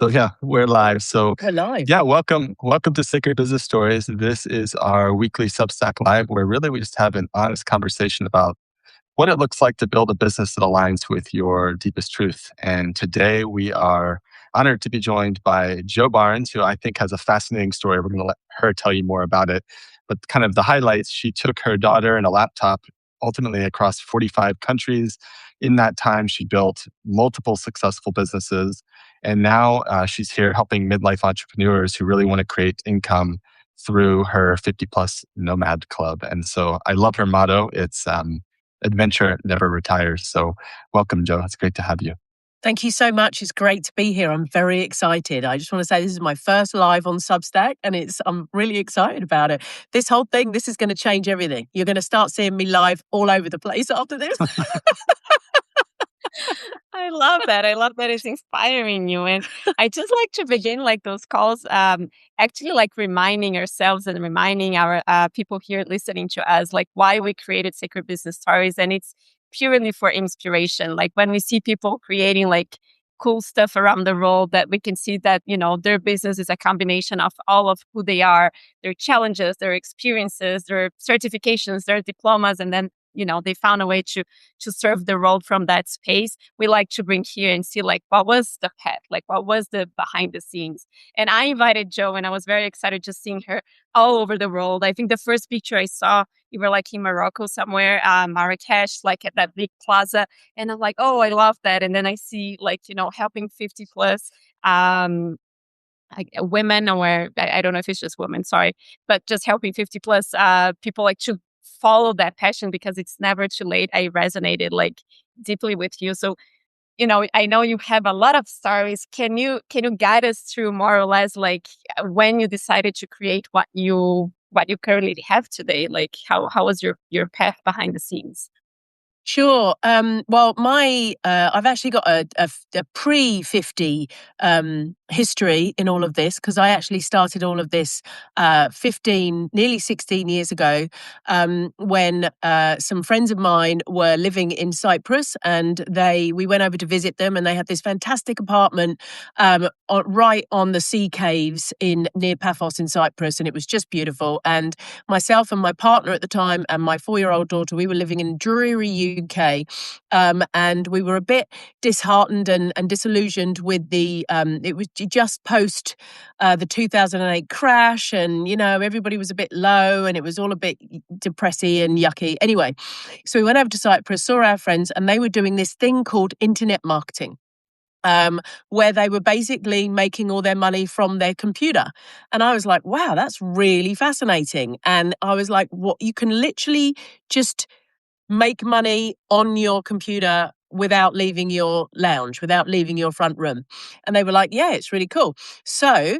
So yeah, we're live. So We're live. yeah, welcome to Sacred Business Stories. This is our weekly Substack live where really we just have an honest conversation about what it looks like to build a business that aligns with your deepest truth. And today we are honored to be joined by Jo Barnes, who I think has a fascinating story. We're going to let her tell you more about it. But kind of the highlights, she took her daughter and a laptop ultimately across 45 countries. In that time, she built multiple successful businesses. And now she's here helping midlife entrepreneurs who really want to create income through her 50 plus nomad club. And so I love her motto. It's adventure never retires. So welcome, Jo. It's great to have you. Thank you so much. It's great to be here. I'm very excited. I just want to say this is my first live on Substack and I'm really excited about it. This whole thing, this is going to change everything. You're going to start seeing me live all over the place after this. I love that. I love that it's inspiring you. And I just like to begin like those calls, actually like reminding ourselves and reminding our people here listening to us, like why we created Sacred Business Stories. And it's purely for inspiration. Like when we see people creating like cool stuff around the world, that we can see that, their business is a combination of all of who they are, their challenges, their experiences, their certifications, their diplomas, and then they found a way to serve the world from that space. We like to bring here and see like what was the head, like what was the behind the scenes. And I invited Jo, and I was very excited just seeing her all over the world. I think the first picture I saw, you were like in Morocco somewhere, Marrakesh, like at that big plaza, and I'm like, oh, I love that. And then I see like helping 50 plus women, or I don't know if it's just women, sorry, but just helping 50 plus people like to follow that passion, because it's never too late. I resonated like deeply with you. So, I know you have a lot of stories. Can you guide us through more or less like when you decided to create what you currently have today? Like how was your path behind the scenes? Sure. Well, I've actually got a pre-50 history in all of this, because I actually started all of this nearly 16 years ago, when some friends of mine were living in Cyprus, and we went over to visit them, and they had this fantastic apartment right on the sea caves near Paphos in Cyprus, and it was just beautiful. And myself and my partner at the time and my 4-year-old daughter, we were living in dreary UK, and we were a bit disheartened and disillusioned with it was just post the 2008 crash, and everybody was a bit low, and it was all a bit depressy and yucky. Anyway, so we went over to Cyprus, saw our friends, and they were doing this thing called internet marketing. Where they were basically making all their money from their computer. And I was like, wow, that's really fascinating. And I was like, what, you can literally just make money on your computer without leaving your lounge, without leaving your front room. And they were like, yeah, it's really cool. So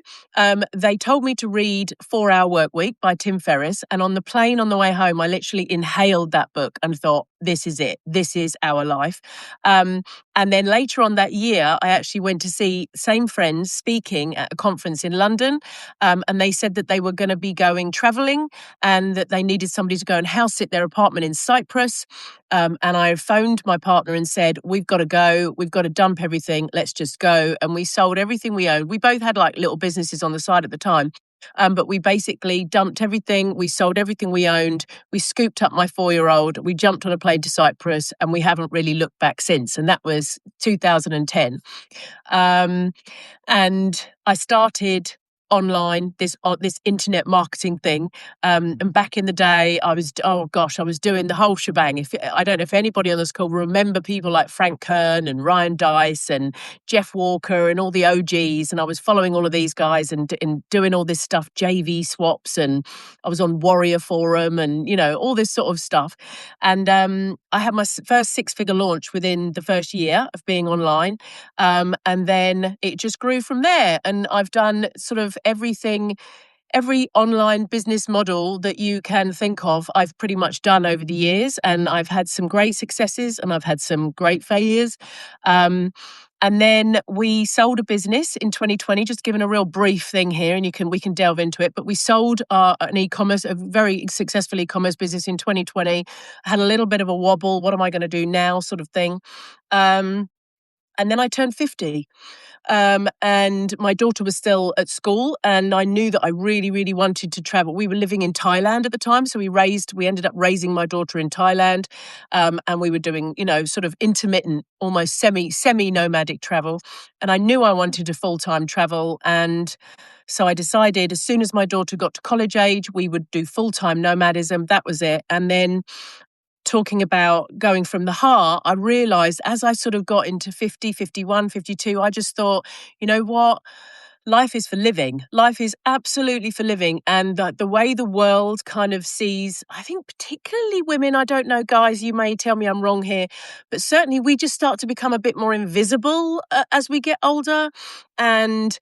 they told me to read 4-Hour Workweek by Tim Ferriss. And on the plane on the way home, I literally inhaled that book and thought, this is it. This is our life. And then later on that year, I actually went to see same friends speaking at a conference in London. And they said that they were going to be going traveling, and that they needed somebody to go and house sit their apartment in Cyprus. And I phoned my partner and said, we've got to go. We've got to dump everything. Let's just go. And we sold everything we owned. We both had like little businesses on the side at the time. But we basically dumped everything. We sold everything we owned. We scooped up my 4-year-old. We jumped on a plane to Cyprus, and we haven't really looked back since. And that was 2010. And I started online, this internet marketing thing. And back in the day, I was doing the whole shebang. I don't know if anybody on this call remember people like Frank Kern and Ryan Dice and Jeff Walker and all the OGs. And I was following all of these guys and doing all this stuff, JV swaps, and I was on Warrior Forum and, all this sort of stuff. And I had my first 6-figure launch within the first year of being online. And then it just grew from there. And I've done sort of every online business model that you can think of, I've pretty much done over the years. And I've had some great successes and I've had some great failures. And then we sold a business in 2020, just giving a real brief thing here, and we can delve into it. But we sold a very successful e-commerce business in 2020. I had a little bit of a wobble. What am I going to do now, sort of thing. And then I turned 50. and my daughter was still at school, and I knew that I really, really wanted to travel. We were living in Thailand at the time, so we ended up raising my daughter in Thailand, and we were doing, sort of intermittent, almost semi nomadic travel. And I knew I wanted to full-time travel, and so I decided as soon as my daughter got to college age, we would do full-time nomadism. That was it. And then talking about going from the heart, I realized as I sort of got into 50, 51, 52, I just thought, you know what? Life is for living. Life is absolutely for living. And the way the world kind of sees, I think, particularly women, I don't know, guys, you may tell me I'm wrong here, but certainly we just start to become a bit more invisible as we get older. And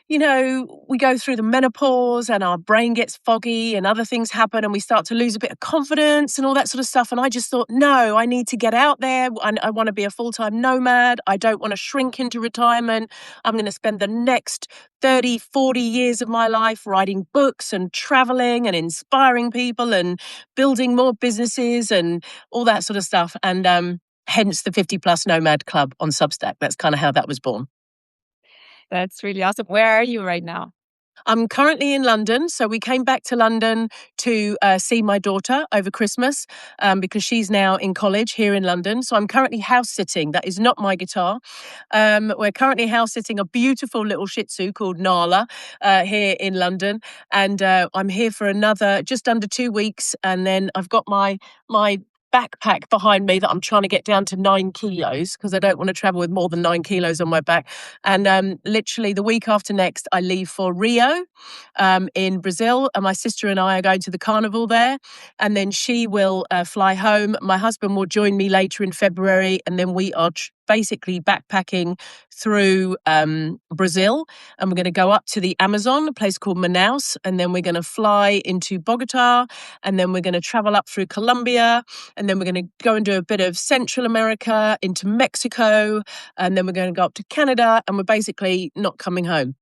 we go through the menopause and our brain gets foggy and other things happen and we start to lose a bit of confidence and all that sort of stuff. And I just thought, no, I need to get out there. I want to be a full-time nomad. I don't want to shrink into retirement. I'm going to spend the next 30, 40 years of my life writing books and traveling and inspiring people and building more businesses and all that sort of stuff. And hence the 50 Plus Nomad Club on Substack. That's kind of how that was born. That's really awesome. Where are you right now? I'm currently in London. So we came back to London to see my daughter over Christmas because she's now in college here in London. So I'm currently house sitting. That is not my guitar. We're currently house sitting a beautiful little Shih Tzu called Nala here in London. And I'm here for another just under 2 weeks. And then I've got my backpack behind me that I'm trying to get down to 9 kilos because I don't want to travel with more than 9 kilos on my back. And literally the week after next, I leave for Rio in Brazil. And my sister and I are going to the carnival there. And then she will fly home. My husband will join me later in February. And then we are basically backpacking through Brazil. And we're going to go up to the Amazon, a place called Manaus. And then we're going to fly into Bogota. And then we're going to travel up through Colombia. And then we're going to go and do a bit of Central America into Mexico. And then we're going to go up to Canada. And we're basically not coming home.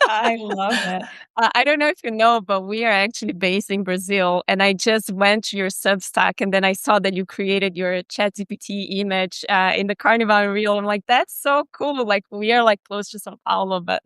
I love it. I don't know if you know, but we are actually based in Brazil. And I just went to your Substack and then I saw that you created your ChatGPT image in the Carnival Reel. I'm like, that's so cool. Like, we are like close to Sao Paulo, but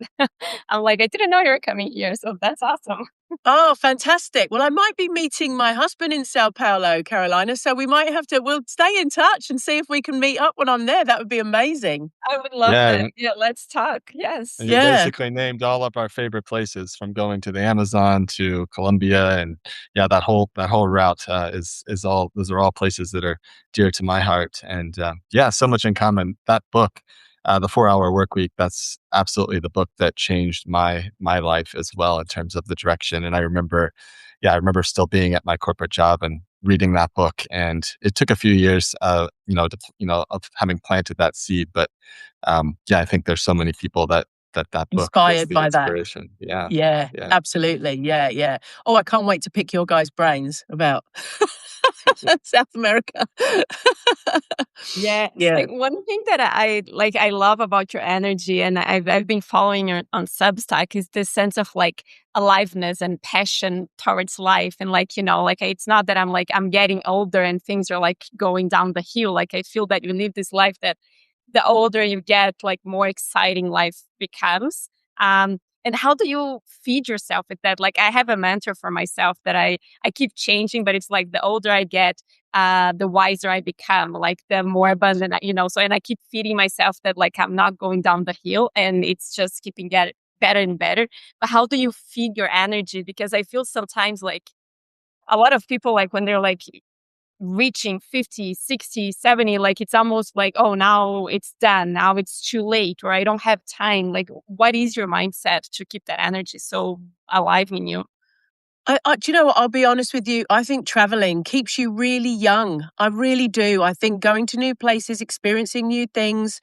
I'm like, I didn't know you were coming here. So that's awesome. Oh, fantastic. Well, I might be meeting my husband in Sao Paulo, Carolina. So we'll stay in touch and see if we can meet up when I'm there. That would be amazing. I would love Yeah, that. Yeah, let's talk. Yes. and you Yeah. basically named all of our favorite places from going to the Amazon to Colombia, and yeah, that whole route is all those are all places that are dear to my heart, and yeah, so much in common. That book, the 4 Hour Work Week, that's absolutely the book that changed my life as well in terms of the direction. And I remember still being at my corporate job and reading that book, and it took a few years, of having planted that seed, but yeah, I think there's so many people that book was Inspired the by that. inspiration. Yeah, Yeah, yeah. absolutely. Yeah, yeah. Oh, I can't wait to pick your guys' brains about South America. Yeah, Yeah. like one thing that I love about your energy, and I've been following you on Substack, is this sense of like aliveness and passion towards life, and like like it's not that I'm getting older and things are like going down the hill. Like I feel that you live this life that the older you get, like more exciting life becomes. And how do you feed yourself with that? Like I have a mentor for myself that I keep changing, but it's like the older I get, the wiser I become, like the more abundant, so, and I keep feeding myself that like I'm not going down the hill and it's just keeping getting better and better. But how do you feed your energy? Because I feel sometimes like a lot of people, like when they're like reaching 50, 60, 70, like it's almost like, oh, now it's done. Now it's too late, or I don't have time. Like, what is your mindset to keep that energy so alive in you? Do you know what? I'll be honest with you. I think traveling keeps you really young. I really do. I think going to new places, experiencing new things,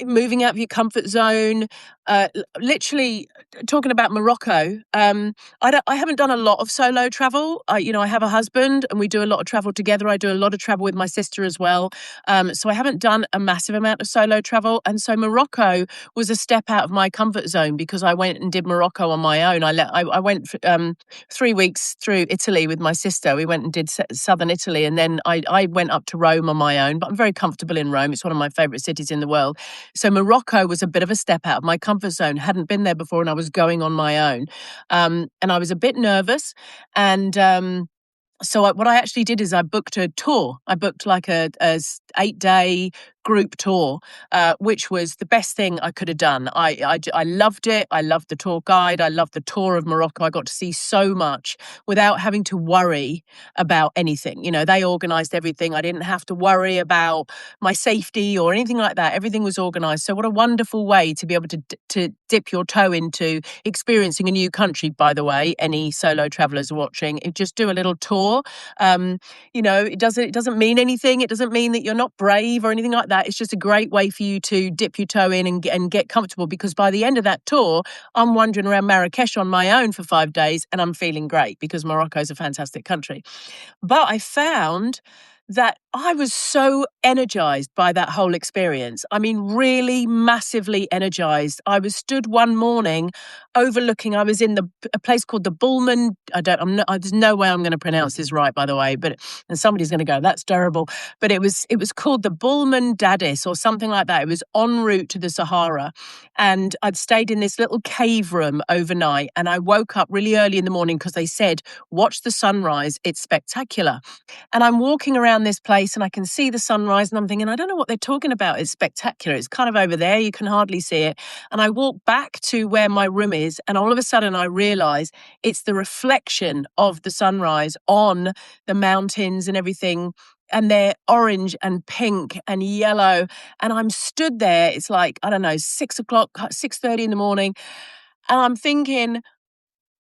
moving out of your comfort zone, Literally talking about Morocco, I haven't done a lot of solo travel. I have a husband and we do a lot of travel together. I do a lot of travel with my sister as well. So I haven't done a massive amount of solo travel. And so Morocco was a step out of my comfort zone because I went and did Morocco on my own. I went 3 weeks through Italy with my sister. We went and did southern Italy, and then I went up to Rome on my own. But I'm very comfortable in Rome. It's one of my favorite cities in the world. So Morocco was a bit of a step out of my comfort zone. Hadn't been there before, and I was going on my own, and I was a bit nervous. And so what I actually did is I booked a tour. I booked like a 8-day group tour, which was the best thing I could have done. I loved it. I loved the tour guide. I loved the tour of Morocco. I got to see so much without having to worry about anything. They organized everything. I didn't have to worry about my safety or anything like that. Everything was organized. So what a wonderful way to be able to dip your toe into experiencing a new country. By the way, any solo travelers watching, just do a little tour. It doesn't mean anything. It doesn't mean that you're not brave or anything like that. It's just a great way for you to dip your toe in and get comfortable, because by the end of that tour, I'm wandering around Marrakesh on my own for 5 days and I'm feeling great because Morocco is a fantastic country. But I found that I was so energized by that whole experience. I mean, really massively energized. I was stood one morning overlooking, I was in a place called the Bullman. There's no way I'm going to pronounce this right, by the way, and somebody's going to go, that's terrible. But it was called the Bullman Dadis or something like that. It was en route to the Sahara. And I'd stayed in this little cave room overnight. And I woke up really early in the morning because they said, watch the sunrise. It's spectacular. And I'm walking around this place and I can see the sunrise and I'm thinking, I don't know what they're talking about. It's spectacular. It's kind of over there. You can hardly see it. And I walk back to where my room is, and all of a sudden I realize it's the reflection of the sunrise on the mountains and everything. And they're orange and pink and yellow. And I'm stood there. It's like, I don't know, 6:00, 6:30 in the morning. And I'm thinking,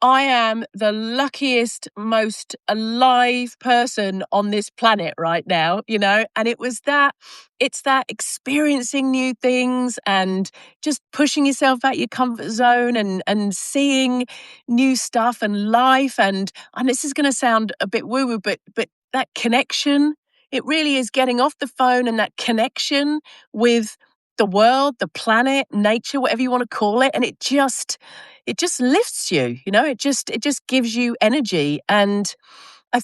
I am the luckiest, most alive person on this planet right now, and it's that experiencing new things and just pushing yourself out your comfort zone and seeing new stuff and life. And this is going to sound a bit woo-woo, but that connection, it really is getting off the phone and that connection with the world, the planet, nature, whatever you want to call it. And it just lifts you, it just gives you energy. And I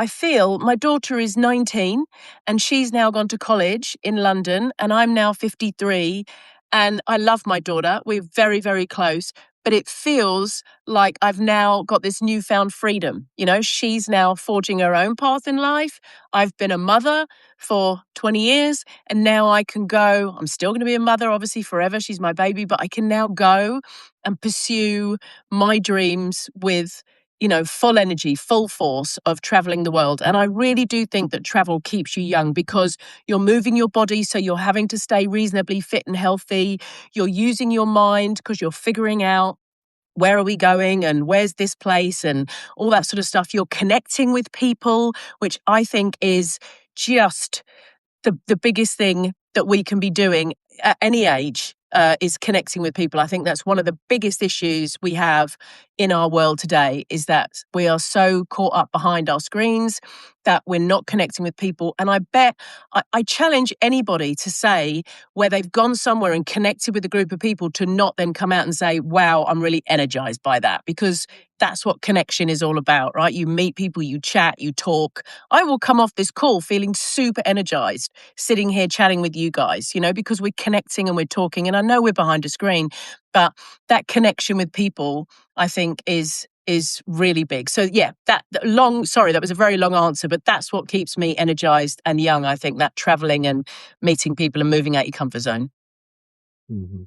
feel my daughter is 19 and she's now gone to college in London and I'm now 53 and I love my daughter. We're very, very close, but it feels like I've now got this newfound freedom. She's now forging her own path in life. I've been a mother for 20 years and now I can go, I'm still going to be a mother, obviously forever. She's my baby, but I can now go and pursue my dreams with full energy, full force of traveling the world. And I really do think that travel keeps you young because you're moving your body, so you're having to stay reasonably fit and healthy. You're using your mind because you're figuring out where are we going and where's this place and all that sort of stuff. You're connecting with people, which I think is just the biggest thing that we can be doing at any age. Is connecting with people. I think that's one of the biggest issues we have in our world today, is that we are so caught up behind our screens that we're not connecting with people. And I bet I challenge anybody to say where they've gone somewhere and connected with a group of people to not then come out and say, wow, I'm really energized by that, because that's what connection is all about, right? You meet people, you chat, you talk. I will come off this call feeling super energized, sitting here chatting with you guys, because we're connecting and we're talking. And I know we're behind a screen, but that connection with people, I think, is really big. So yeah, that was a very long answer, but that's what keeps me energized and young. I think that traveling and meeting people and moving out your comfort zone. Mm-hmm.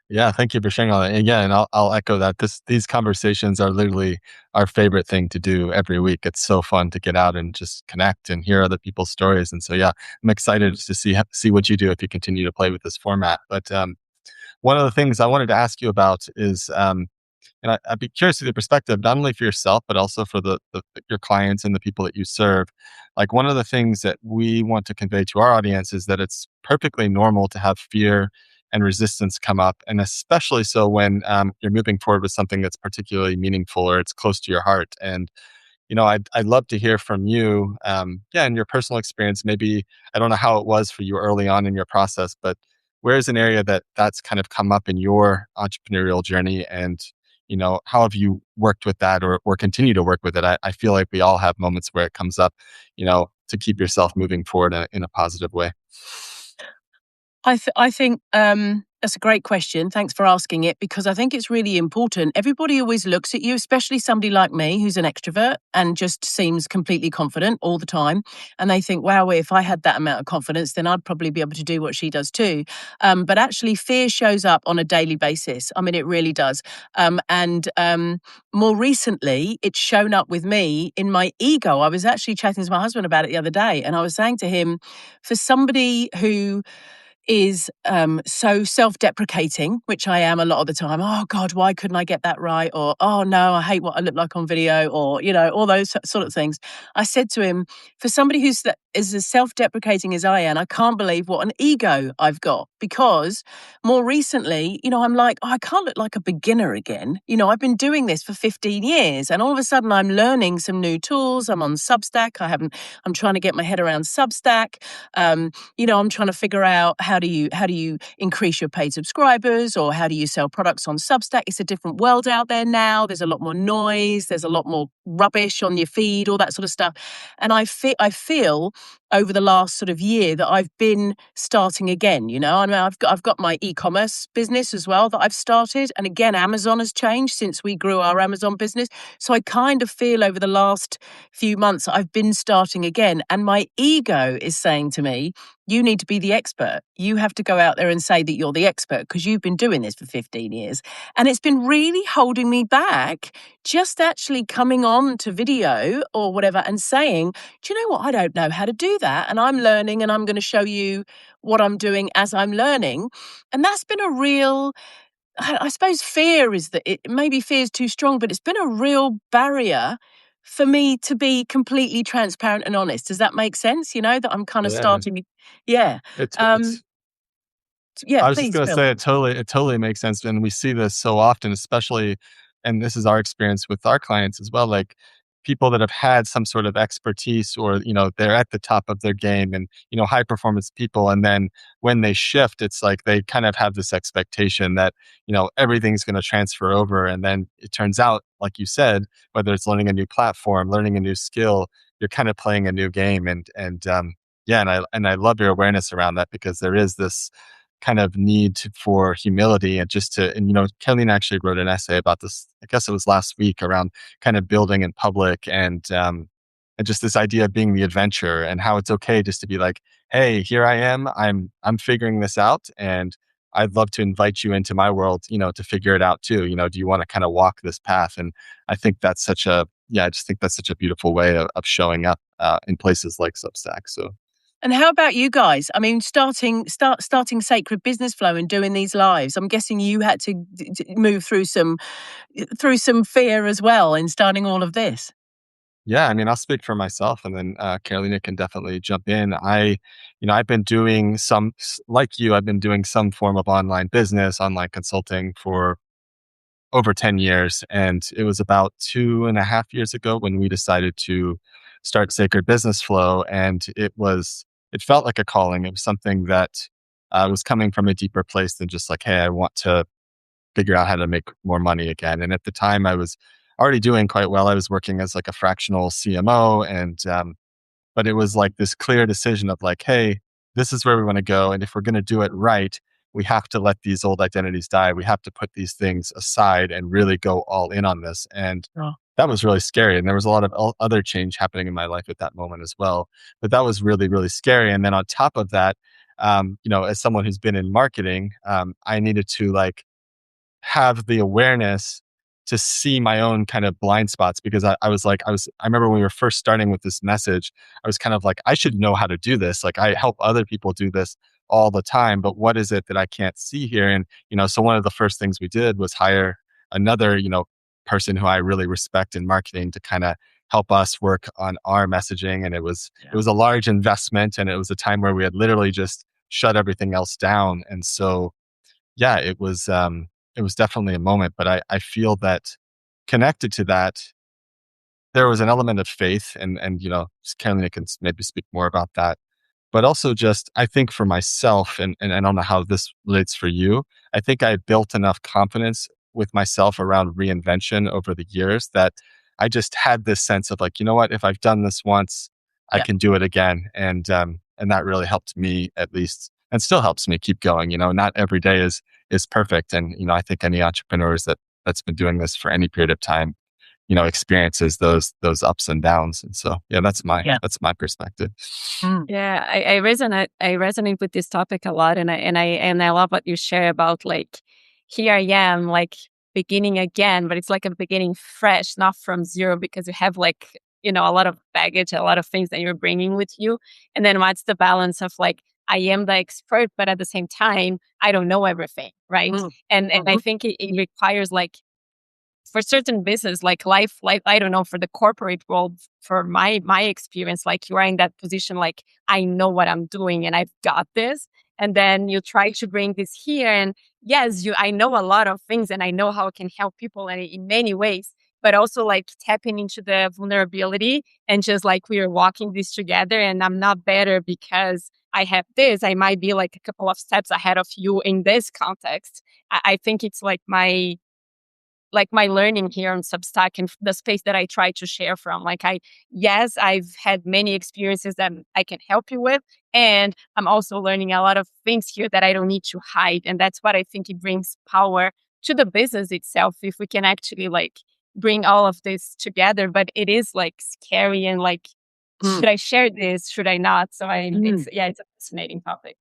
Yeah, thank you for sharing all that. And again, I'll echo that. These conversations are literally our favorite thing to do every week. It's so fun to get out and just connect and hear other people's stories. And so, yeah, I'm excited to see what you do if you continue to play with this format. But one of the things I wanted to ask you about is, and I'd be curious to the perspective, not only for yourself, but also for your clients and the people that you serve. Like, one of the things that we want to convey to our audience is that it's perfectly normal to have fear and resistance come up. And especially so when you're moving forward with something that's particularly meaningful or it's close to your heart. And I'd love to hear from you. In your personal experience, maybe I don't know how it was for you early on in your process, but where's an area that's kind of come up in your entrepreneurial journey, and how have you worked with that or continue to work with it? I feel like we all have moments where it comes up, to keep yourself moving forward in a positive way. I think that's a great question. Thanks for asking it, because I think it's really important. Everybody always looks at you, especially somebody like me who's an extrovert and just seems completely confident all the time. And they think, wow, if I had that amount of confidence, then I'd probably be able to do what she does too. But actually, fear shows up on a daily basis. I mean, it really does. And more recently, it's shown up with me in my ego. I was actually chatting to my husband about it the other day, and I was saying to him, for somebody who is so self-deprecating, which I am a lot of the time. Oh God, why couldn't I get that right? Or, oh no, I hate what I look like on video, or all those sort of things. I said to him, for somebody who's is as self-deprecating as I am, I can't believe what an ego I've got, because more recently, I'm like, oh, I can't look like a beginner again. I've been doing this for 15 years, and all of a sudden I'm learning some new tools. I'm on Substack. I'm trying to get my head around Substack. I'm trying to figure out how do you increase your paid subscribers, or how do you sell products on Substack? It's a different world out there now. There's a lot more noise. There's a lot more rubbish on your feed, all that sort of stuff. And I feel over the last sort of year that I've been starting again. I mean, I've got my e-commerce business as well that I've started, and again, Amazon has changed since we grew our Amazon business. So I kind of feel over the last few months I've been starting again, and my ego is saying to me, you need to be the expert. You have to go out there and say that you're the expert, because you've been doing this for 15 years. And it's been really holding me back, just actually coming on to video or whatever and saying, do you know what? I don't know how to do that. And I'm learning, and I'm going to show you what I'm doing as I'm learning. And that's been a real, I suppose fear is that maybe fear is too strong, but it's been a real barrier for me to be completely transparent and honest. Does that make sense? That I'm kind of Yeah, starting. Yeah. it's Um, it's yeah, I was just please, gonna Phil. say it totally makes sense, and we see this so often, especially, and this is our experience with our clients as well, like, people that have had some sort of expertise, or, they're at the top of their game, and, high performance people, and then when they shift, it's like they kind of have this expectation that, everything's gonna transfer over, and then it turns out, like you said, whether it's learning a new platform, learning a new skill, you're kind of playing a new game, yeah, and I love your awareness around that, because there is this kind of for humility, and just to, and Kelly actually wrote an essay about this, I guess it was last week, around kind of building in public, and just this idea of being the adventurer, and how it's okay just to be like, hey, here I am, I'm figuring this out, and I'd love to invite you into my world, to figure it out too. Do you want to kind of walk this path? And I think that's I just think that's such a beautiful way of showing up in places like Substack. So And how about you guys? I mean, starting Sacred Business Flow and doing these lives. I'm guessing you had to move through some fear as well in starting all of this. yeah, I mean, I'll speak for myself, and then Carolina can definitely jump in. I've been doing like you, I've been doing some form of online business, online consulting for over 10 years. And it was about 2.5 years ago when we decided to start Sacred Business Flow. And it felt like a calling. It was something that was coming from a deeper place than just like, hey, I want to figure out how to make more money again. And at the time, I was already doing quite well. I was working as like a fractional CMO, but it was like this clear decision of like, hey, this is where we want to go. And if we're going to do it right, we have to let these old identities die. We have to put these things aside and really go all in on this. And Oh. that was really scary. And there was a lot of other change happening in my life at that moment as well. But that was really, really scary. And then on top of that, as someone who's been in marketing, I needed to like have the awareness to see my own kind of blind spots, because I remember when we were first starting with this message, I was kind of like, I should know how to do this. Like, I help other people do this all the time, but what is it that I can't see here? And, so one of the first things we did was hire another, person who I really respect in marketing to kind of help us work on our messaging. And it was a large investment, and it was a time where we had literally just shut everything else down. And so yeah, it was definitely a moment, but I feel that connected to that, there was an element of faith and, Carolina can maybe speak more about that. But also just, I think for myself, and I don't know how this relates for you, I think I built enough confidence with myself around reinvention over the years that I just had this sense of like, you know what, if I've done this once, I Yeah. can do it again. And that really helped me at least and still helps me keep going. Not every day is perfect. And, I think any entrepreneurs that's been doing this for any period of time, experiences those ups and downs. And so yeah, Yeah. that's my perspective. Mm. Yeah, I resonate with this topic a lot, and I love what you share about like here I am like beginning again, but it's like a beginning fresh, not from zero, because you have like a lot of baggage, a lot of things that you're bringing with you, and then what's the balance of like I am the expert, but at the same time I don't know everything, right? Mm. And I Mhm. think it requires like for certain business like life I don't know, for the corporate world, for my experience, like you are in that position like I know what I'm doing and I've got this, and then you try to bring this here, and yes, I know a lot of things and I know how it can help people in many ways, but also like tapping into the vulnerability and just like we are walking this together, and I'm not better because I have this. I might be like a couple of steps ahead of you in this context. I think it's like my learning here on Substack and the space that I try to share from. Like yes, I've had many experiences that I can help you with. And I'm also learning a lot of things here that I don't need to hide. And that's what I think it brings power to the business itself. If we can actually like bring all of this together, but it is like scary and like, Mm. should I share this? Should I not? So Mm. it's a fascinating topic.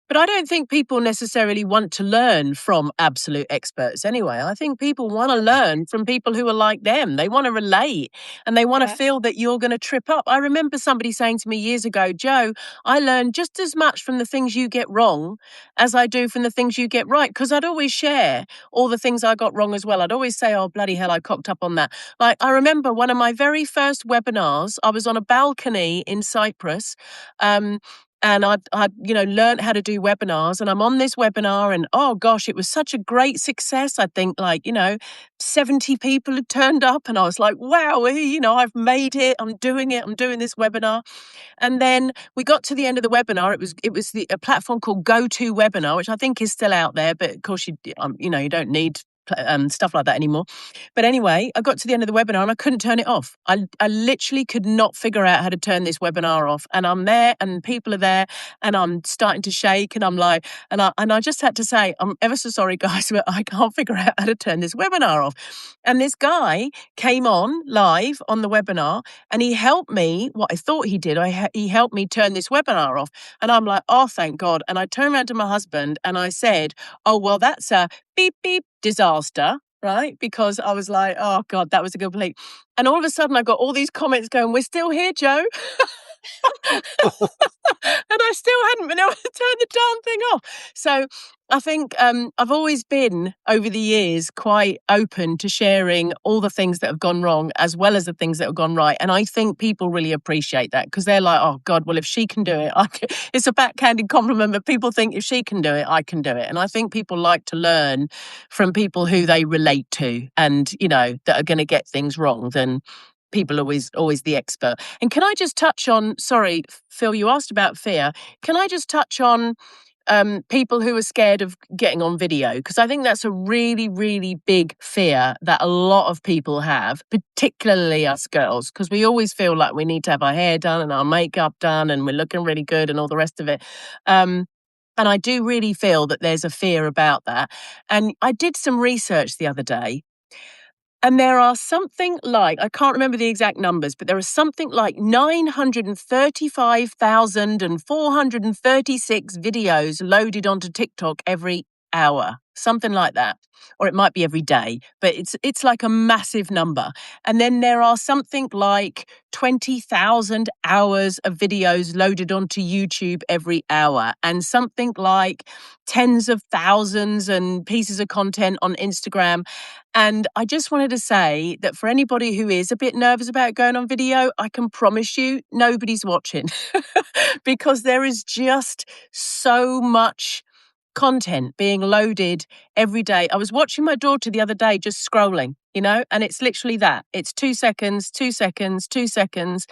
But I don't think people necessarily want to learn from absolute experts anyway. I think people want to learn from people who are like them. They want to relate and they want to Yeah. feel that you're going to trip up. I remember somebody saying to me years ago, Joe, I learn just as much from the things you get wrong as I do from the things you get right. Because I'd always share all the things I got wrong as well. I'd always say, oh, bloody hell, I cocked up on that. Like, I remember one of my very first webinars, I was on a balcony in Cyprus. Um, and I'd learned how to do webinars, and I'm on this webinar, and oh gosh, it was such a great success. I think 70 people had turned up, and I was like, wow, I've made it. I'm doing it. I'm doing this webinar. And then we got to the end of the webinar. It was a platform called GoToWebinar, which I think is still out there, but of course you don't need stuff like that anymore. But anyway, I got to the end of the webinar and I couldn't turn it off. I literally could not figure out how to turn this webinar off. And I'm there and people are there and I'm starting to shake and I'm like, and I just had to say, I'm ever so sorry, guys, but I can't figure out how to turn this webinar off. And this guy came on live on the webinar and he helped me, what I thought he did, he helped me turn this webinar off. And I'm like, oh, thank God. And I turned around to my husband and I said, oh, well, that's a beep, beep disaster, right? Because I was like, oh God, that was a complete. And all of a sudden I got all these comments going, we're still here, Joe. And I still hadn't been able to turn the darn thing off. So I think I've always been, over the years, quite open to sharing all the things that have gone wrong as well as the things that have gone right. And I think people really appreciate that because they're like, oh God, well, if she can do it, it's a backhanded compliment, but people think if she can do it, I can do it. And I think people like to learn from people who they relate to and, that are going to get things wrong than people always the expert. And can I just touch on, sorry, Phil, you asked about fear. Can I just touch on people who are scared of getting on video? Because I think that's a really, really big fear that a lot of people have, particularly us girls, because we always feel like we need to have our hair done and our makeup done and we're looking really good and all the rest of it. And I do really feel that there's a fear about that. And I did some research the other day. And there are something like, I can't remember the exact numbers, but there are something like 935,436 videos loaded onto TikTok every hour, something like that. Or it might be every day, but it's like a massive number. And then there are something like 20,000 hours of videos loaded onto YouTube every hour, and something like tens of thousands and pieces of content on Instagram. And I just wanted to say that for anybody who is a bit nervous about going on video, I can promise you nobody's watching because there is just so much content being loaded every day. I was watching my daughter the other day just scrolling, and it's literally that. It's 2 seconds, 2 seconds, 2 seconds.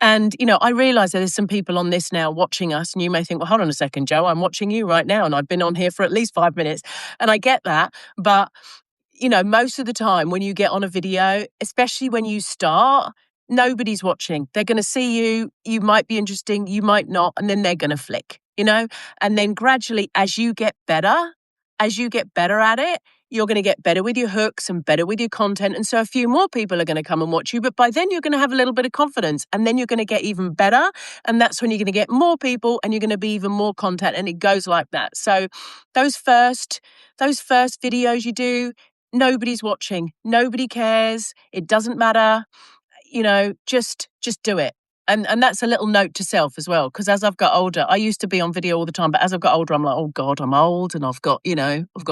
And, I realize that there's some people on this now watching us, and you may think, well, hold on a second, Joe, I'm watching you right now, and I've been on here for at least 5 minutes. And I get that. But, most of the time when you get on a video, especially when you start, nobody's watching. They're going to see you. You might be interesting, you might not, and then they're going to flick, and then gradually, as you get better at it, you're going to get better with your hooks and better with your content. And so a few more people are going to come and watch you. But by then you're going to have a little bit of confidence, and then you're going to get even better. And that's when you're going to get more people, and you're going to be even more content. And it goes like that. So those first videos you do, nobody's watching. Nobody cares. It doesn't matter. Just do it. And that's a little note to self as well, because as I've got older, I used to be on video all the time, but as I've got older, I'm like, oh God, I'm old, and I've got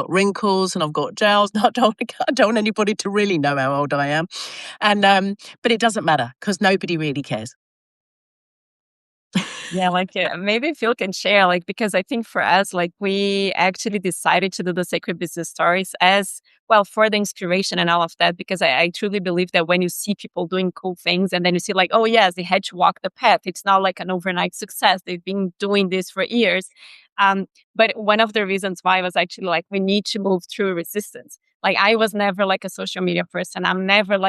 wrinkles, and I've got jowls. I don't want anybody to really know how old I am. And but it doesn't matter, because nobody really cares. Yeah, maybe Phil can share, because I think for us, we actually decided to do the Sacred Business Stories as well for the inspiration and all of that, because I truly believe that when you see people doing cool things and then you see oh yes, they had to walk the path. It's not like an overnight success. They've been doing this for years. But one of the reasons why was actually we need to move through resistance. I was never a social media person. I'm never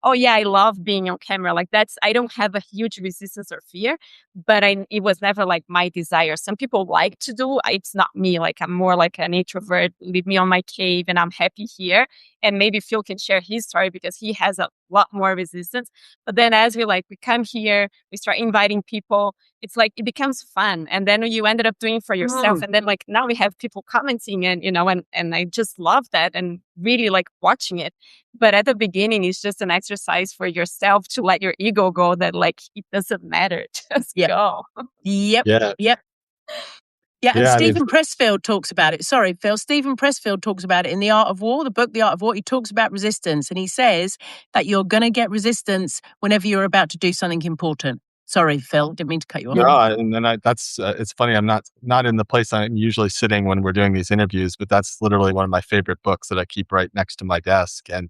oh yeah, I love being on camera. I don't have a huge resistance or fear, but it was never my desire. Some people like to do, it's not me. I'm more an introvert, leave me on my cave and I'm happy here. And maybe Phil can share his story because he has a lot more resistance. But then as we come here, we start inviting people, it's it becomes fun. And then you ended up doing it for yourself. And then now we have people commenting and, and I just love that and really watching it. But at the beginning, it's just an exercise for yourself to let your ego go that it doesn't matter. Just go. Yep. Yeah. Yep. Yeah, and Yeah, Stephen Pressfield talks about it. Sorry, Phil. Stephen Pressfield talks about it in The Art of War, the book, The Art of War. He talks about resistance, and he says that you're going to get resistance whenever you're about to do something important. Sorry, Phil. Didn't mean to cut you off. No, and then that's it's funny. I'm not in the place I'm usually sitting when we're doing these interviews, but that's literally one of my favorite books that I keep right next to my desk. And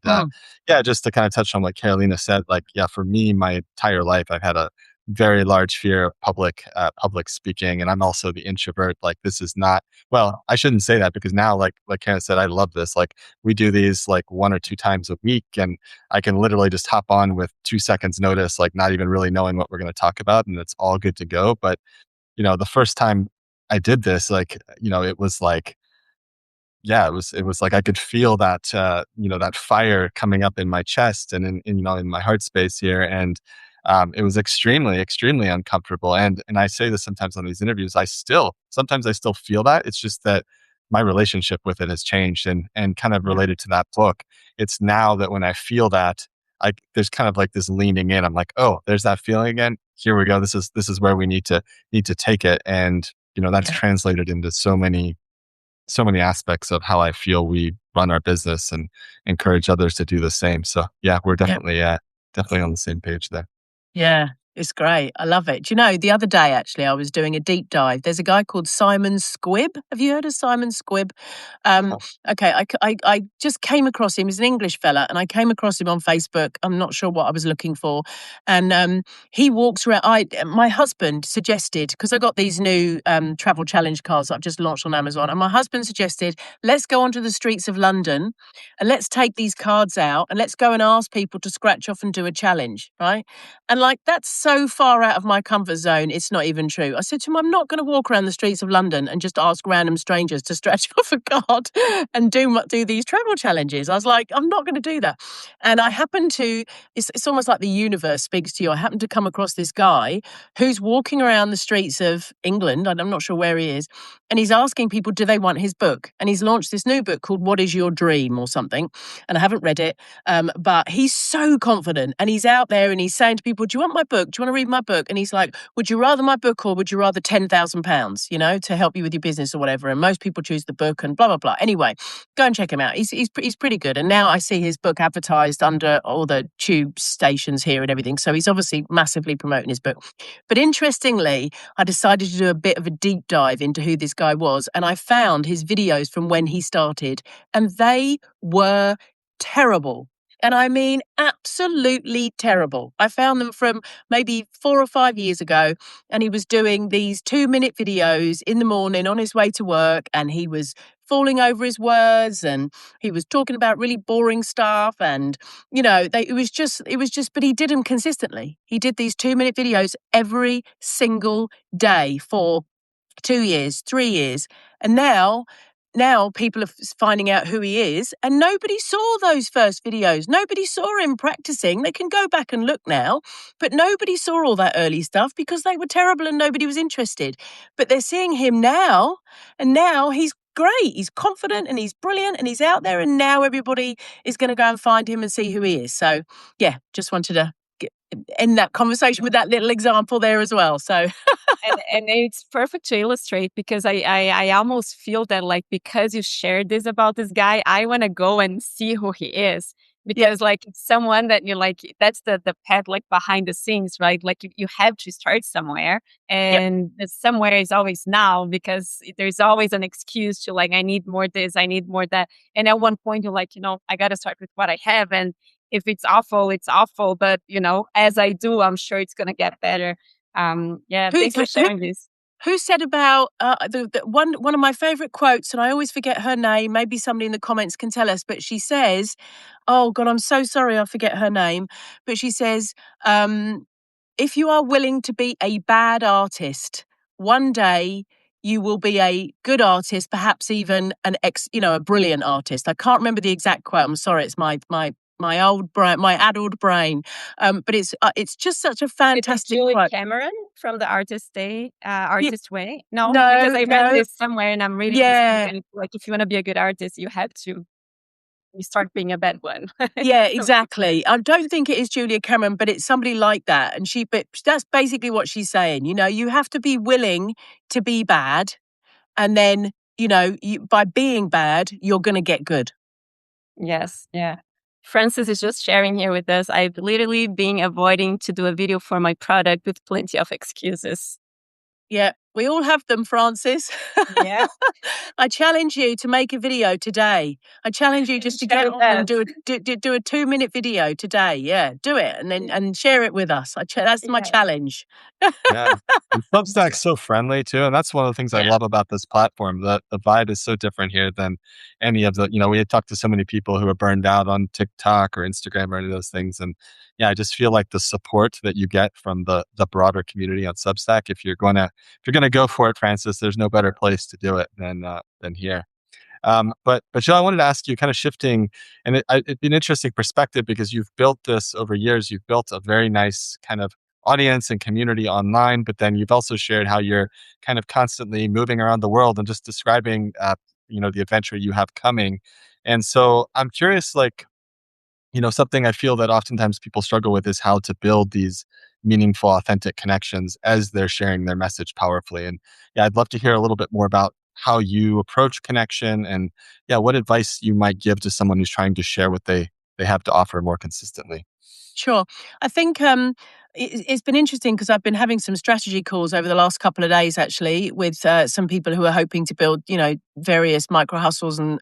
yeah, just to kind of touch on what Carolina said, yeah, for me, my entire life, I've had a very large fear of public speaking, and I'm also the introvert. This is not, well, I shouldn't say that, because now, like Karen said, I love this. We do these 1 or 2 times a week, and I can literally just hop on with 2 seconds notice, not even really knowing what we're going to talk about, and it's all good to go. But the first time I did this, it was yeah, it was I could feel that, that fire coming up in my chest and in my heart space here. And it was extremely, extremely uncomfortable. And I say this sometimes on these interviews, sometimes I still feel that. It's just that my relationship with it has changed, and kind of related to that book. It's now that when I feel that, there's kind of this leaning in. I'm like, oh, there's that feeling again. Here we go. This is where we need to take it. And, that's translated into so many aspects of how I feel we run our business and encourage others to do the same. So yeah, we're definitely on the same page there. Yeah, it's great. I love it. Do you know, the other day, actually, I was doing a deep dive. There's a guy called Simon Squibb. Have you heard of Simon Squibb? Okay, I just came across him. He's an English fella, and I came across him on Facebook. I'm not sure what I was looking for. And he walks around. My husband suggested, because I got these new travel challenge cards that I've just launched on Amazon, and my husband suggested, let's go onto the streets of London and let's take these cards out and let's go and ask people to scratch off and do a challenge, right? And that's so far out of my comfort zone, it's not even true. I said to him, I'm not going to walk around the streets of London and just ask random strangers to scratch off a card and do these travel challenges. I was like, I'm not going to do that. And I happened to, it's almost like the universe speaks to you. I happened to come across this guy who's walking around the streets of England. I'm not sure where he is. And he's asking people, do they want his book? And he's launched this new book called What is Your Dream or something. And I haven't read it. But he's so confident, and he's out there and he's saying to people, do you want my book? book? Do you want to read my book? And he's like, would you rather my book or would you rather £10,000, to help you with your business or whatever? And most people choose the book and blah, blah, blah. Anyway, go and check him out. He's pretty good. And now I see his book advertised under all the tube stations here and everything. So he's obviously massively promoting his book. But interestingly, I decided to do a bit of a deep dive into who this guy was. And I found his videos from when he started, and they were terrible. And I mean, absolutely terrible. I found them from maybe 4 or 5 years ago, and he was doing these 2-minute videos in the morning on his way to work, and he was falling over his words, and he was talking about really boring stuff. And, it was just, but he did them consistently. He did these 2-minute videos every single day for 2 years, 3 years. And now people are finding out who he is, and nobody saw those first videos. Nobody saw him practicing. They can go back and look now, but nobody saw all that early stuff because they were terrible and nobody was interested. But they're seeing him now, and now he's great. He's confident and he's brilliant and he's out there, and now everybody is going to go and find him and see who he is. So, yeah, just wanted to end that conversation with that little example there as well. So and it's perfect to illustrate, because I almost feel that, like, because you shared this about this guy, I want to go and see who he is, because like it's someone that you're like, that's the path, like behind the scenes, right? Like you have to start somewhere, and the somewhere is always now, because there's always an excuse to, like, I need more this, I need more that. And at one point you're like, I got to start with what I have. And if it's awful, it's awful. But, as I do, I'm sure it's going to get better. Thanks for sharing this. Who said about the one of my favorite quotes, and I always forget her name. Maybe somebody in the comments can tell us. But she says, "Oh God, I'm so sorry, I forget her name." But she says, "If you are willing to be a bad artist, one day you will be a good artist, perhaps even a brilliant artist." I can't remember the exact quote. I'm sorry, it's my old brain, my addled brain. But it's just such a fantastic Julie quote. Cameron from the Artist Way. No, No, because I read this somewhere, and I'm really like, if you want to be a good artist, you have to start being a bad one. Yeah, exactly. I don't think it is Julia Cameron, but it's somebody like that. But that's basically what she's saying. You have to be willing to be bad, and then by being bad, you're going to get good. Yes, yeah. Francis is just sharing here with us. I've literally been avoiding to do a video for my product with plenty of excuses. Yeah, we all have them, Francis. Yeah. I challenge you to make a video today. I challenge you just to get on and do a 2-minute video today. Yeah, do it and share it with us. That's my challenge. Yeah. And Substack's so friendly too. And that's one of the things I love about this platform. The vibe is so different here than any of we had talked to so many people who are burned out on TikTok or Instagram or any of those things. And yeah, I just feel like the support that you get from the broader community on Substack, if you're gonna go for it, Francis, there's no better place to do it than here. But Jill, I wanted to ask you, kind of shifting, and it'd be an interesting perspective because you've built this over years. You've built a very nice kind of audience and community online, but then you've also shared how you're kind of constantly moving around the world and just describing, the adventure you have coming. And so I'm curious, like, something I feel that oftentimes people struggle with is how to build these meaningful, authentic connections as they're sharing their message powerfully. And yeah, I'd love to hear a little bit more about how you approach connection and what advice you might give to someone who's trying to share what they have to offer more consistently. Sure. I think it's been interesting because I've been having some strategy calls over the last couple of days, actually, with some people who are hoping to build, various micro hustles and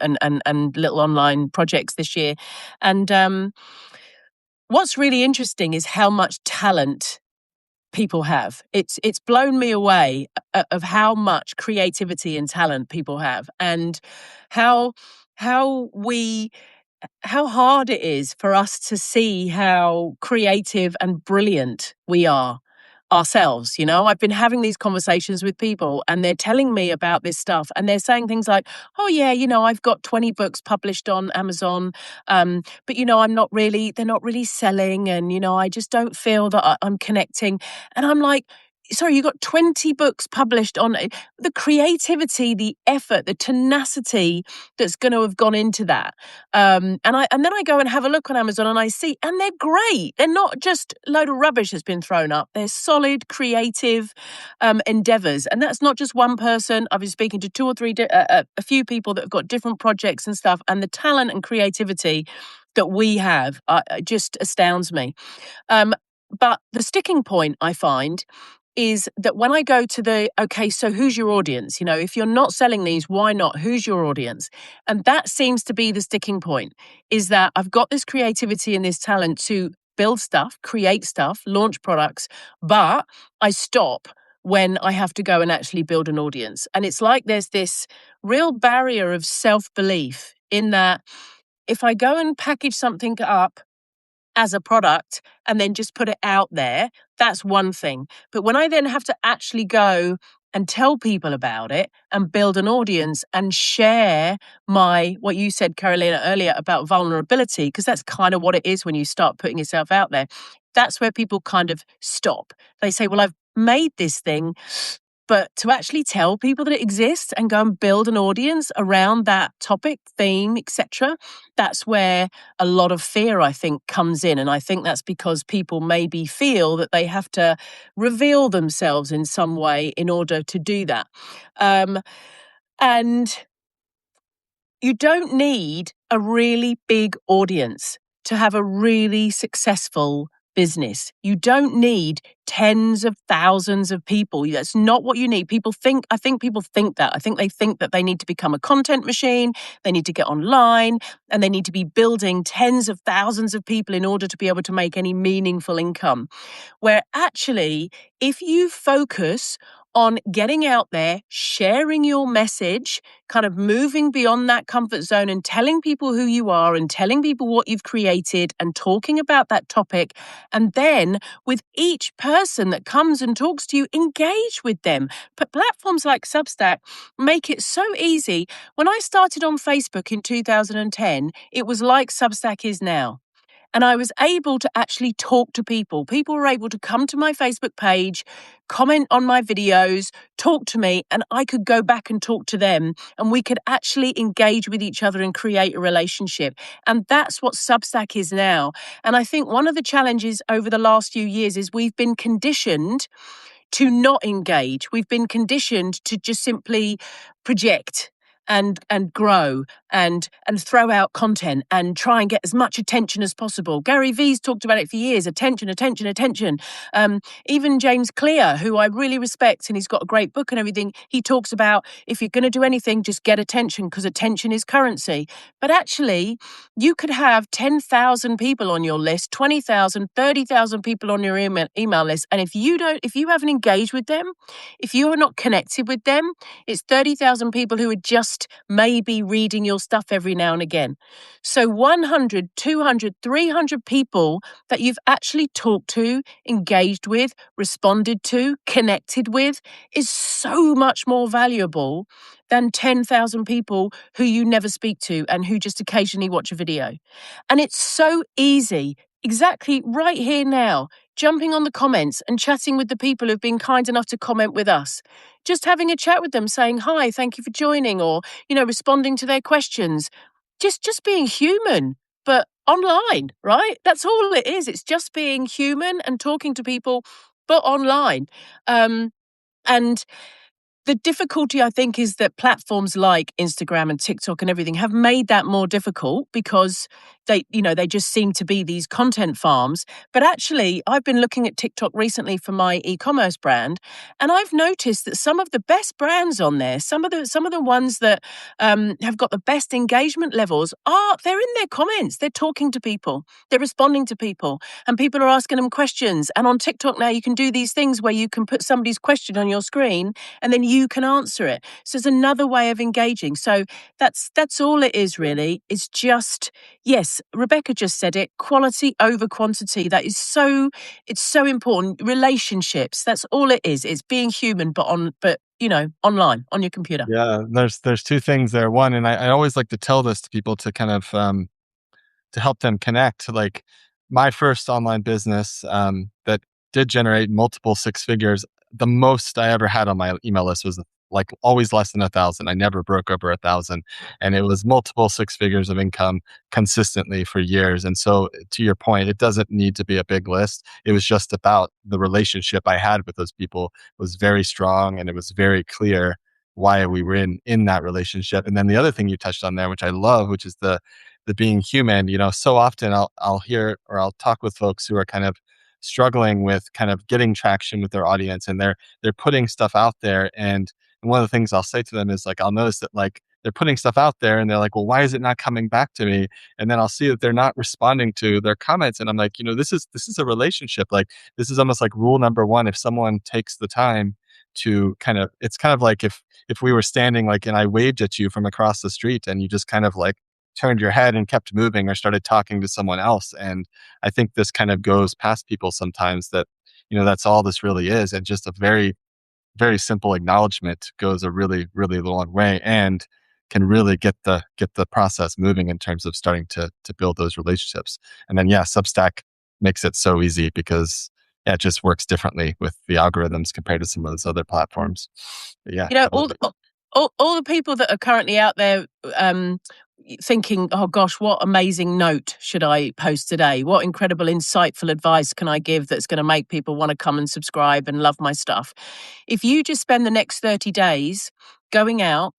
little online projects this year. And what's really interesting is how much talent people have. It's blown me away of how much creativity and talent people have, and how we how hard it is for us to see how creative and brilliant we are ourselves. I've been having these conversations with people and they're telling me about this stuff, and they're saying things like, oh yeah, I've got 20 books published on Amazon, but they're not really selling, and I just don't feel that I'm connecting. And I'm like, sorry, you got 20 books published on it. The creativity, the effort, the tenacity that's going to have gone into that. And then I go and have a look on Amazon and I see, and they're great. They're not just a load of rubbish that's been thrown up. They're solid, creative endeavors. And that's not just one person. I've been speaking to two or three, a few people that have got different projects and stuff. And the talent and creativity that we have just astounds me. But the sticking point I find is that when I go to okay, so who's your audience? If you're not selling these, why not? Who's your audience? And that seems to be the sticking point, is that I've got this creativity and this talent to build stuff, create stuff, launch products, but I stop when I have to go and actually build an audience. And it's like there's this real barrier of self-belief in that if I go and package something up as a product and then just put it out there, that's one thing. But when I then have to actually go and tell people about it and build an audience and share what you said, Carolina, earlier about vulnerability, because that's kind of what it is when you start putting yourself out there. That's where people kind of stop. They say, well, I've made this thing, but to actually tell people that it exists and go and build an audience around that topic, theme, etc., that's where a lot of fear, I think, comes in. And I think that's because people maybe feel that they have to reveal themselves in some way in order to do that. And you don't need a really big audience to have a really successful business. You don't need tens of thousands of people. That's not what you need. I think people think that. I think they think that they need to become a content machine, they need to get online, and they need to be building tens of thousands of people in order to be able to make any meaningful income. Where actually, if you focus on getting out there, sharing your message, kind of moving beyond that comfort zone and telling people who you are and telling people what you've created and talking about that topic. And then with each person that comes and talks to you, engage with them. But platforms like Substack make it so easy. When I started on Facebook in 2010, it was like Substack is now. And I was able to actually talk to people. People were able to come to my Facebook page, comment on my videos, talk to me, and I could go back and talk to them. And we could actually engage with each other and create a relationship. And that's what Substack is now. And I think one of the challenges over the last few years is we've been conditioned to not engage. We've been conditioned to just simply project and grow and throw out content and try and get as much attention as possible. Gary Vee's talked about it for years. Attention, attention, attention. Even James Clear, who I really respect, and he's got a great book and everything, he talks about if you're going to do anything, just get attention, because attention is currency. But actually, you could have 10,000 people on your list, 20,000, 30,000 people on your email list. And if you haven't engaged with them, if you are not connected with them, it's 30,000 people who are just maybe reading your stuff every now and again. So 100, 200, 300 people that you've actually talked to, engaged with, responded to, connected with is so much more valuable than 10,000 people who you never speak to and who just occasionally watch a video. And it's so easy, exactly right here now, jumping on the comments and chatting with the people who've been kind enough to comment with us. Just having a chat with them, saying, hi, thank you for joining, or, responding to their questions. Just being human, but online, right? That's all it is. It's just being human and talking to people, but online. And the difficulty, I think, is that platforms like Instagram and TikTok and everything have made that more difficult because they just seem to be these content farms. But actually, I've been looking at TikTok recently for my e-commerce brand, and I've noticed that some of the best brands on there, some of the ones that have got the best engagement levels, they're in their comments. They're talking to people, they're responding to people, and people are asking them questions. And on TikTok now, you can do these things where you can put somebody's question on your screen, and then you can answer it. So it's another way of engaging. So that's all it is, really. It's just, yes, Rebecca just said it, quality over quantity. It's so important. Relationships, that's all it is. It's being human, but online, on your computer. Yeah, there's two things there. One, and I always like to tell this to people to kind of to help them connect. Like my first online business that did generate multiple six figures, the most I ever had on my email list was like always less than 1,000. I never broke over 1,000, and it was multiple six figures of income consistently for years. And so, to your point, it doesn't need to be a big list. It was just about the relationship I had with those people was very strong, and it was very clear why we were in that relationship. And then the other thing you touched on there, which I love, which is the being human. So often I'll hear or I'll talk with folks who are kind of struggling with kind of getting traction with their audience, and they're putting stuff out there. And one of the things I'll say to them is like, I'll notice that like they're putting stuff out there and they're like, well, why is it not coming back to me? And then I'll see that they're not responding to their comments. And I'm like, this is a relationship. Like, this is almost like rule number one. If someone takes the time to it's kind of like if we were standing like and I waved at you from across the street and you just kind of like turned your head and kept moving or started talking to someone else. And I think this kind of goes past people sometimes that, that's all this really is. And just a very, very simple acknowledgement goes a really, really long way and can really get the process moving in terms of starting to build those relationships. And then Substack makes it so easy because it just works differently with the algorithms compared to some of those other platforms. But yeah, All, totally. all the people that are currently out there thinking, oh gosh, what amazing note should I post today? What incredible, insightful advice can I give that's going to make people want to come and subscribe and love my stuff? If you just spend the next 30 days going out,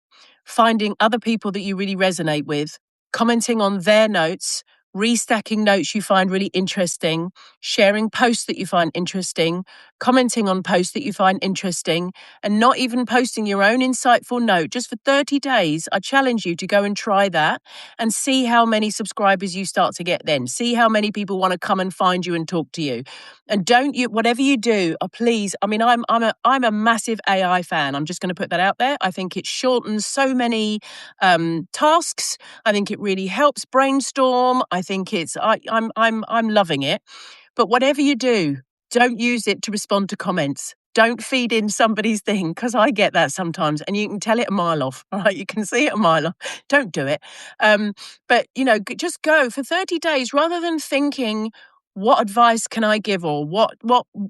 finding other people that you really resonate with, commenting on their notes, restacking notes you find really interesting, sharing posts that you find interesting, commenting on posts that you find interesting, and not even posting your own insightful note just for 30 days, I challenge you to go and try that and see how many subscribers you start to get then. See how many people want to come and find you and talk to you. And don't you, whatever you do, please, I mean, I'm a massive AI fan. I'm just going to put that out there. I think it shortens so many tasks. I think it really helps brainstorm. I think I'm loving it. But whatever you do, don't use it to respond to comments. Don't feed in somebody's thing, because I get that sometimes, and you can tell it a mile off, right? You can see it a mile off. Don't do it. But, just go for 30 days rather than thinking, what advice can I give, or what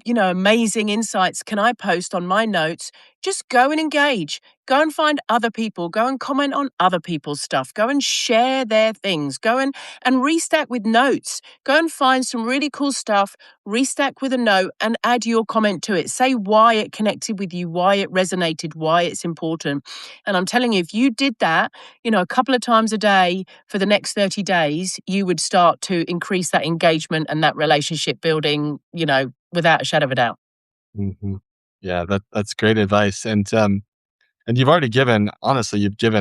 amazing insights can I post on my notes? Just go and engage. Go and find other people. Go and comment on other people's stuff. Go and share their things. Go and restack with notes. Go and find some really cool stuff, restack with a note and add your comment to it. Say why it connected with you, why it resonated, why it's important. And I'm telling you, if you did that, a couple of times a day for the next 30 days, you would start to increase that engagement and that relationship building, without a shadow of a doubt. Hmm. Yeah, that's great advice. And you've given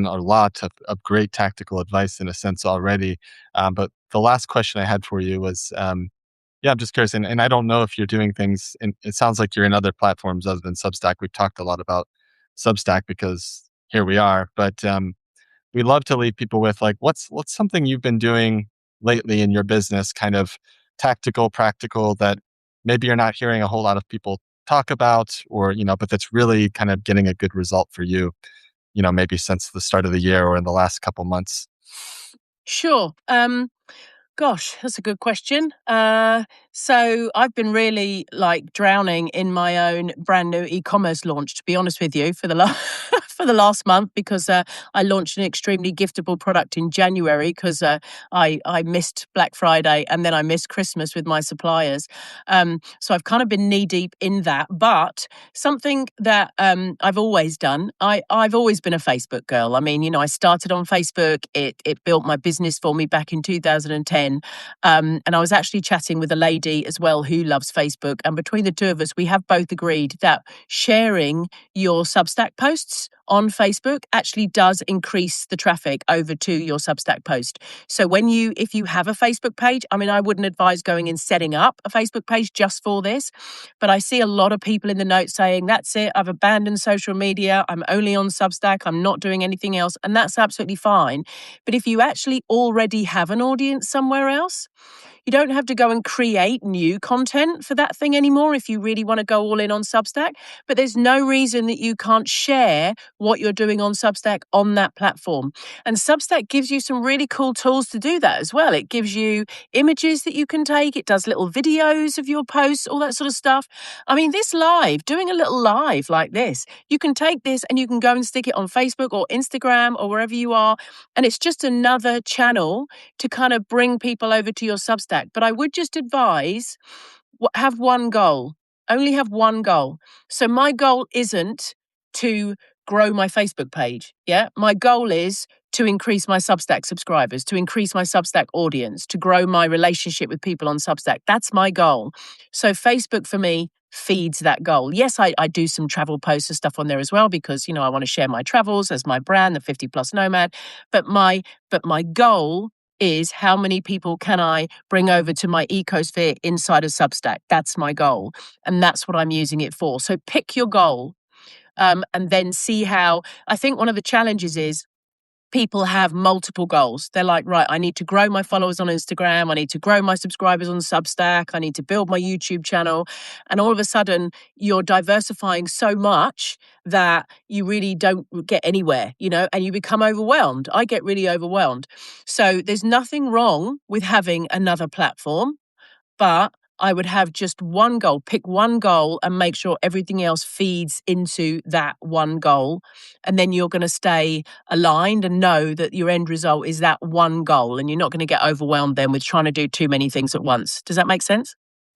a lot of great tactical advice in a sense already. But the last question I had for you was, I'm just curious, and I don't know if you're doing things, and it sounds like you're in other platforms other than Substack. We've talked a lot about Substack because here we are, but we love to leave people with like, what's something you've been doing lately in your business, kind of tactical, practical, that maybe you're not hearing a whole lot of people talk about, or but that's really kind of getting a good result for you, maybe since the start of the year or in the last couple months. Sure. Gosh, that's a good question. So I've been really like drowning in my own brand new e-commerce launch, to be honest with you, for the last for the last month, because I launched an extremely giftable product in January because I missed Black Friday and then I missed Christmas with my suppliers. So I've kind of been knee deep in that. But something that I've always done, I've always been a Facebook girl. I mean, I started on Facebook. It built my business for me back in 2010. And I was actually chatting with a lady as well who loves Facebook. And between the two of us, we have both agreed that sharing your Substack posts on Facebook actually does increase the traffic over to your Substack post. So if you have a Facebook page, I mean, I wouldn't advise going and setting up a Facebook page just for this, but I see a lot of people in the notes saying, that's it, I've abandoned social media, I'm only on Substack, I'm not doing anything else. And that's absolutely fine. But if you actually already have an audience somewhere else, You don't have to go and create new content for that thing anymore if you really want to go all in on Substack. But there's no reason that you can't share what you're doing on Substack on that platform. And Substack gives you some really cool tools to do that as well. It gives you images that you can take. It does little videos of your posts, all that sort of stuff. I mean, doing a little live like this, you can take this and you can go and stick it on Facebook or Instagram or wherever you are. And it's just another channel to kind of bring people over to your Substack. But I would just advise, have one goal. Only have one goal. So my goal isn't to grow my Facebook page. Yeah. My goal is to increase my Substack subscribers, to increase my Substack audience, to grow my relationship with people on Substack. That's my goal. So Facebook for me feeds that goal. Yes, I do some travel posts and stuff on there as well because, I want to share my travels as my brand, the 50 plus nomad. But my goal is how many people can I bring over to my ecosphere inside of Substack? That's my goal. And that's what I'm using it for. So pick your goal and then see how. I think one of the challenges is people have multiple goals. They're like, right, I need to grow my followers on Instagram. I need to grow my subscribers on Substack. I need to build my YouTube channel. And all of a sudden, you're diversifying so much that you really don't get anywhere, and you become overwhelmed. I get really overwhelmed. So there's nothing wrong with having another platform, but I would have just one goal, pick one goal and make sure everything else feeds into that one goal. And then you're going to stay aligned and know that your end result is that one goal and you're not going to get overwhelmed then with trying to do too many things at once. Does that make sense?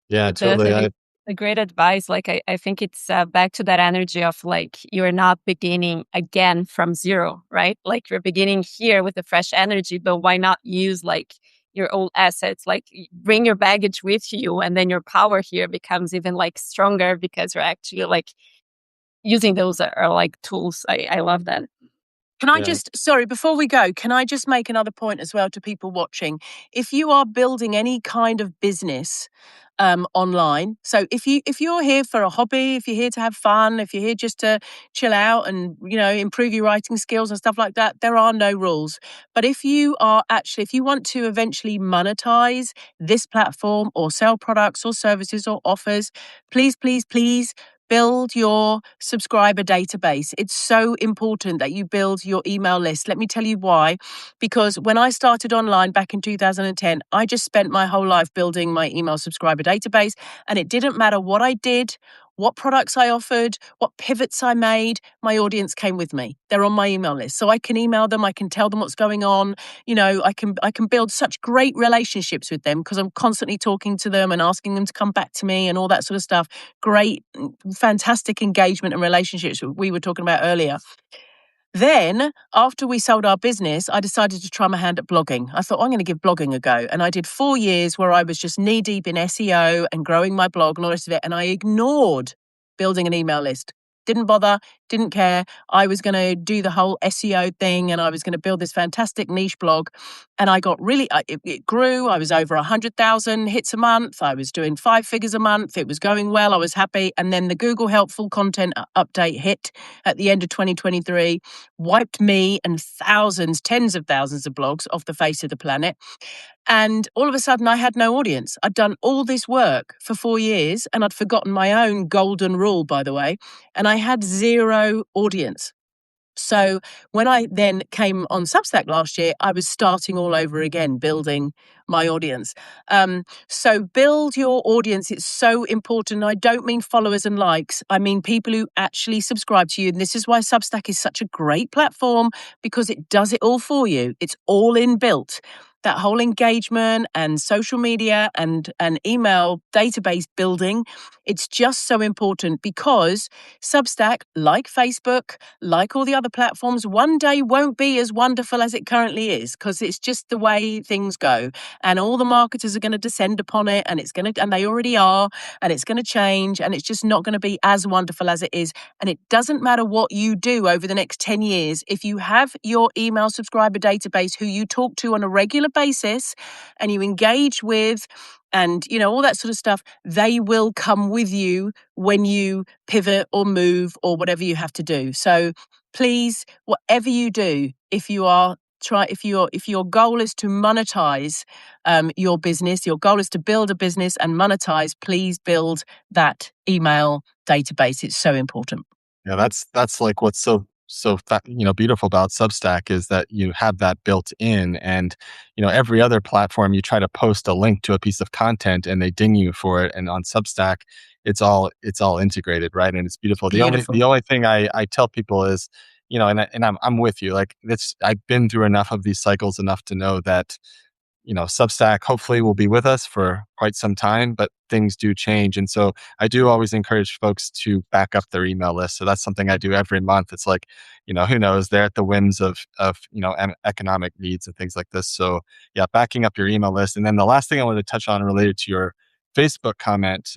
Yeah, It does. totally. And it's a great advice. Like, I think it's back to that energy of like, you're not beginning again from zero, right? Like you're beginning here with a fresh energy, but why not use like your old assets, like bring your baggage with you, and then your power here becomes even like stronger because you're actually like using those are like tools. I love that. Can I Yeah. sorry, before we go, can I just make another point as well to people watching? If you are building any kind of business online, so if you're here for a hobby, if you're here to have fun, if you're here just to chill out and improve your writing skills and stuff like that, there are no rules. But if you want to eventually monetize this platform or sell products or services or offers, please, please, please build your subscriber database. It's so important that you build your email list. Let me tell you why. Because when I started online back in 2010, I just spent my whole life building my email subscriber database. And it didn't matter what I did, what products I offered, what pivots I made, my audience came with me. They're on my email list. So I can email them, I can tell them what's going on. I can build such great relationships with them because I'm constantly talking to them and asking them to come back to me and all that sort of stuff. Great, fantastic engagement and relationships we were talking about earlier. Then, after we sold our business, I decided to try my hand at blogging. I thought, I'm going to give blogging a go. And I did 4 years where I was just knee deep in SEO and growing my blog and all the rest of it. And I ignored building an email list. Didn't bother, didn't care. I was going to do the whole SEO thing and I was going to build this fantastic niche blog. And I got it grew. I was over 100,000 hits a month. I was doing 5 figures a month. It was going well. I was happy. And then the Google Helpful Content update hit at the end of 2023, wiped me and tens of thousands of blogs off the face of the planet. And all of a sudden, I had no audience. I'd done all this work for 4 years and I'd forgotten my own golden rule, by the way, and I had zero audience. So when I then came on Substack last year, I was starting all over again, building my audience. So build your audience. It's so important. I don't mean followers and likes. I mean people who actually subscribe to you. And this is why Substack is such a great platform because it does it all for you. It's all inbuilt. That whole engagement and social media and email database building, it's just so important because Substack, like Facebook, like all the other platforms, one day won't be as wonderful as it currently is because it's just the way things go. And all the marketers are going to descend upon it and and they already are, and it's going to change and it's just not going to be as wonderful as it is. And it doesn't matter what you do over the next 10 years. If you have your email subscriber database who you talk to on a regular basis and you engage with and all that sort of stuff, they will come with you when you pivot or move or whatever you have to do. So please, whatever you do, if you are if your goal is to monetize your business, your goal is to build a business and monetize, please build that email database. It's so important. Yeah, that's like what's beautiful about Substack is that you have that built in, and every other platform you try to post a link to a piece of content and they ding you for it, and on Substack it's all integrated, right? And it's beautiful. The only Beautiful. the only thing I tell people is, and I'm with you. Like this, I've been through enough of these cycles enough to know that Substack hopefully will be with us for quite some time, but things do change. And so I do always encourage folks to back up their email list. So that's something I do every month. It's like, who knows, they're at the whims of economic needs and things like this. So yeah, backing up your email list. And then the last thing I wanted to touch on related to your Facebook comment,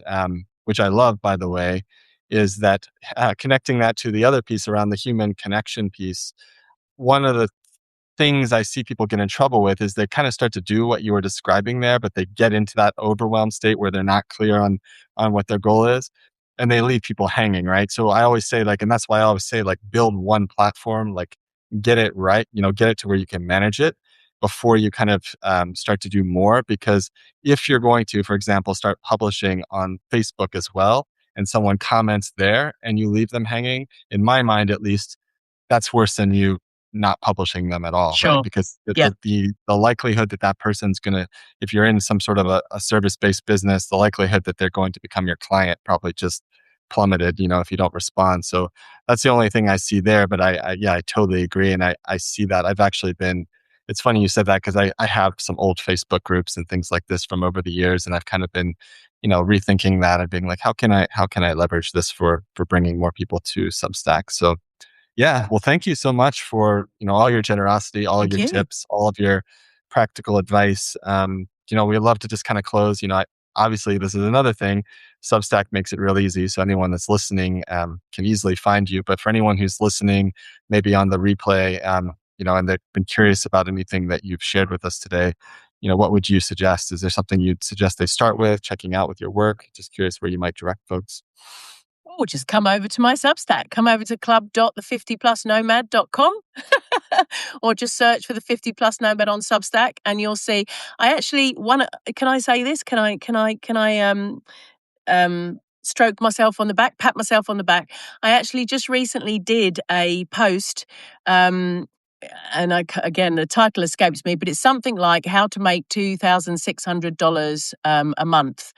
which I love, by the way, is that connecting that to the other piece around the human connection piece. One of the things I see people get in trouble with is they kind of start to do what you were describing there, but they get into that overwhelmed state where they're not clear on what their goal is, and they leave people hanging, right? So I always say, like, and that's why I always say, like, build one platform, like, get it right, get it to where you can manage it before you kind of start to do more. Because if you're going to, for example, start publishing on Facebook as well, and someone comments there and you leave them hanging, in my mind at least, that's worse than you not publishing them at all, right? Sure. Because Yeah. the likelihood that that person's gonna, if you're in some sort of a service-based business, the likelihood that they're going to become your client probably just plummeted, if you don't respond. So that's the only thing I see there. But I totally agree. And I see that. I've actually been, it's funny you said that because I have some old Facebook groups and things like this from over the years. And I've kind of been, rethinking that and being like, how can I leverage this for bringing more people to Substack? So yeah. Well, thank you so much for, all your generosity, all of Thank your you. tips, all of your practical advice. We'd love to just kind of close, obviously this is another thing. Substack makes it real easy. So anyone that's listening can easily find you. But for anyone who's listening, maybe on the replay, and they've been curious about anything that you've shared with us today, what would you suggest? Is there something you'd suggest they start with, checking out with your work? Just curious where you might direct folks. Oh, just come over to my Substack. Come over to club.the50plusnomad.com or just search for the 50 Plus Nomad on Substack and you'll see. I actually want to, can I say this? Can I stroke myself on the back, pat myself on the back? I actually just recently did a post, and again, the title escapes me, but it's something like how to make $2,600 a month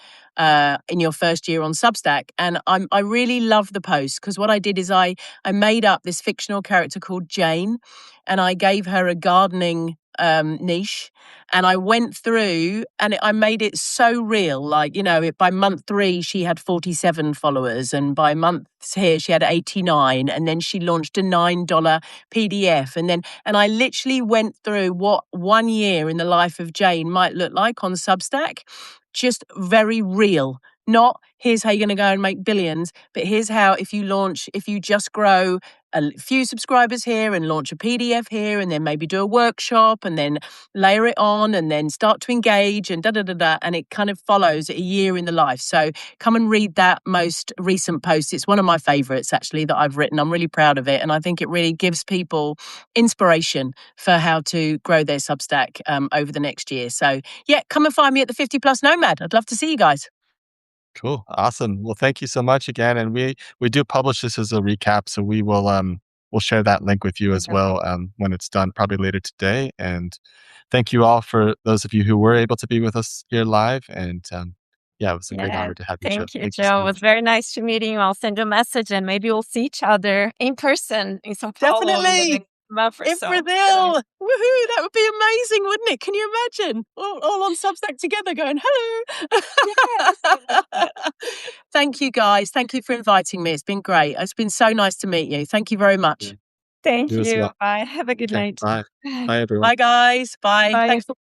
in your first year on Substack. And I really love the post because what I did is I made up this fictional character called Jane, and I gave her a gardening niche, and I went through and I made it so real. Like, by month 3, she had 47 followers, and by month here, she had 89. And then she launched a $9 PDF. And I literally went through what 1 year in the life of Jane might look like on Substack. Just very real. Not here's how you're going to go and make billions, but here's how if you just grow a few subscribers here and launch a PDF here and then maybe do a workshop and then layer it on and then start to engage and and it kind of follows a year in the life. So come and read that most recent post. It's one of my favorites actually that I've written. I'm really proud of it, and I think it really gives people inspiration for how to grow their Substack over the next year. So yeah, come and find me at the 50 Plus Nomad. I'd love to see you guys. Cool. Awesome. Well, thank you so much again. And we do publish this as a recap. So we'll share that link with you as well when it's done, probably later today. And thank you all for those of you who were able to be with us here live. And yeah, it was a great Yeah. honor to have you, Joe. Thank you, Thank you so Joe. It was much. very nice to meeting you. I'll send you a message and maybe we'll see each other in person in Sao Paulo in the Definitely. next month or In so. Brazil. Woohoo, that would be amazing, wouldn't it? Can you imagine? All on Substack together going, hello. Yes. Thank you, guys. Thank you for inviting me. It's been great. It's been so nice to meet you. Thank you very Yeah. much. Thank You as you. well. Bye. Have a good Okay. night. Bye. Bye, everyone. Bye, guys. Bye. Bye. Thanks for